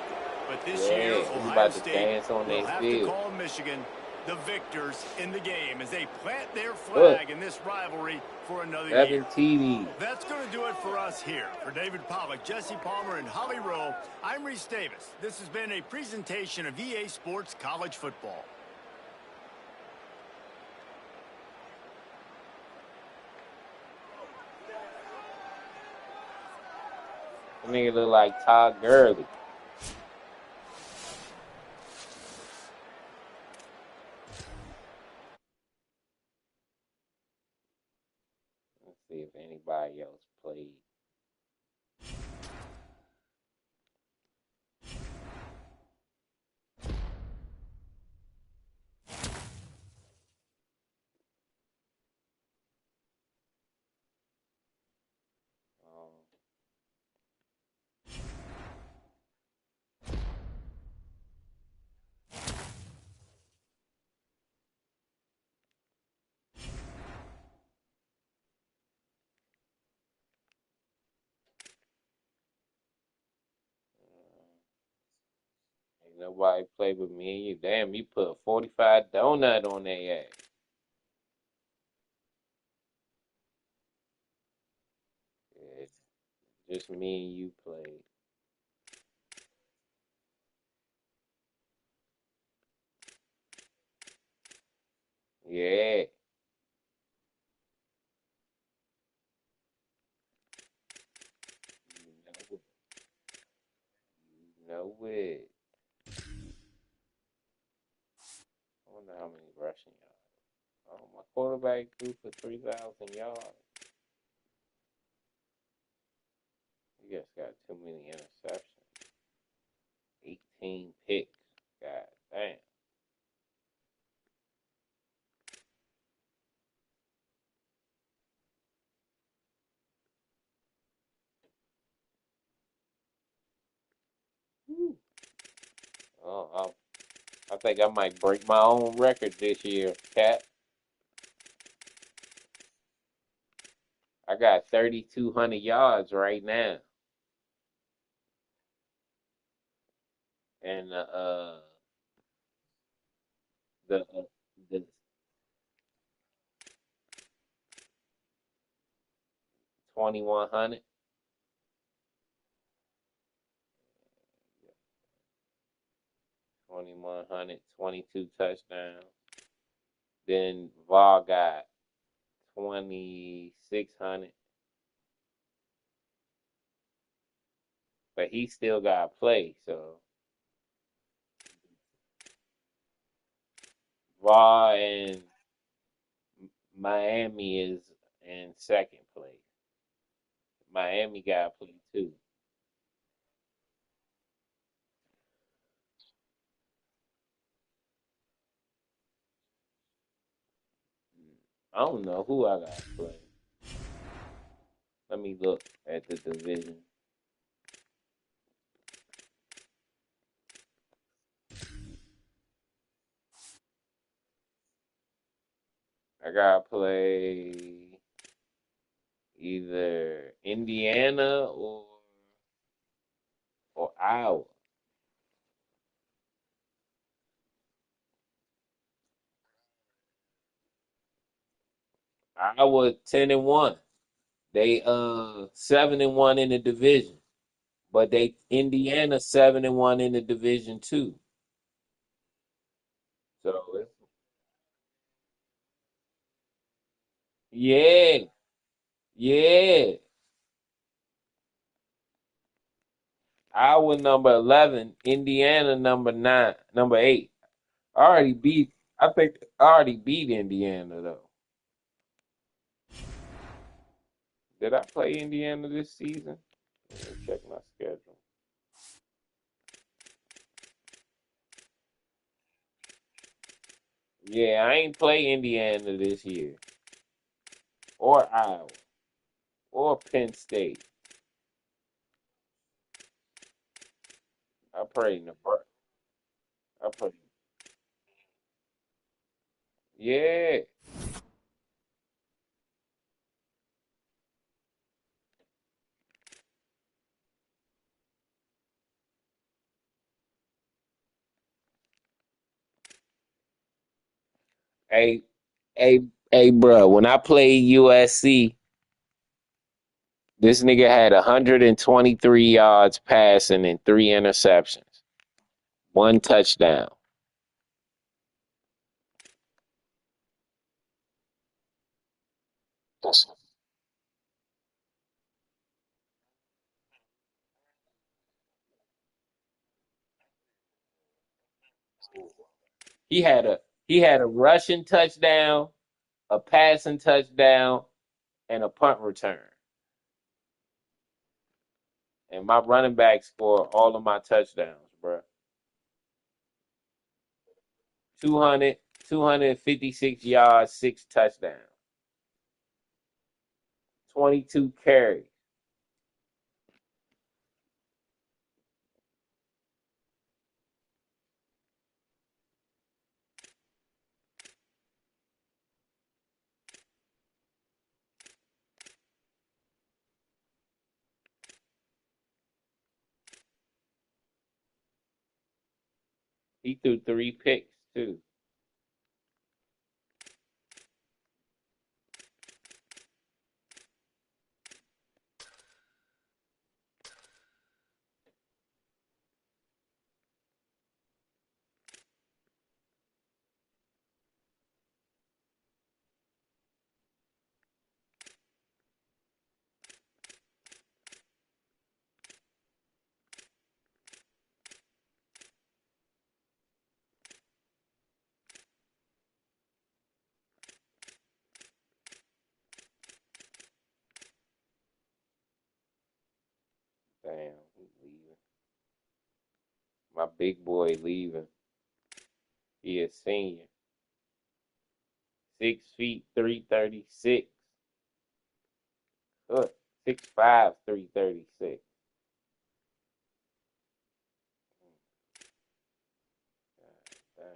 But this year, Ohio about to State dance on will their have field. to call Michigan the victors in the game as they plant their flag in this rivalry for another year. 7 TD. That's going to do it for us here. For David Pollack, Jesse Palmer, and Holly Rowe, I'm Reese Davis. This has been a presentation of EA Sports College Football. That nigga look like Todd Gurley. Let's see if anybody else played. Ain't nobody play with me and you. Damn, you put a 45 donut on their ass. Yeah, just me and you played. Yeah. You know it. I wonder how many rushing yards. Oh, my quarterback threw for 3,000 yards. You just got too many interceptions. 18 picks. God damn. Oh, I think I might break my own record this year, Cat. I got 3,200 yards right now. And the 2100. 2100, 22 touchdowns. Then Vol got 2600. But he still got to play, so Vol and Miami is in second place. Miami got to play too. I don't know who I got to play. Let me look at the division. I got to play either Indiana or Iowa. Iowa 10-1. They 7-1 in the division. But they Indiana 7-1 in the division too. So yeah, yeah. Iowa number 11, Indiana number 8. I think I already beat Indiana though. Did I play Indiana this season? Let me check my schedule. Yeah, I ain't play Indiana this year. Or Iowa. Or Penn State. I played Nebraska. I played. Yeah. Hey, hey, bro. When I played USC, this nigga had 123 yards passing and 3 interceptions, 1 touchdown. He had a he had a rushing touchdown, a passing touchdown, and a punt return. And my running back scored all of my touchdowns, bro. 200, 256 yards, 6 touchdowns, 22 carries. He threw 3 picks too. Damn, he leaving. My big boy leaving. He a senior. 6 feet, 336. Look, 6'5", 336. Damn.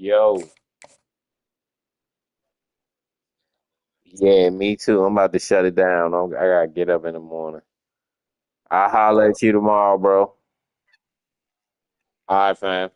Yo, yeah, me too. I'm about to shut it down. I gotta get up in the morning. I'll holler at you tomorrow, bro. All right, fam.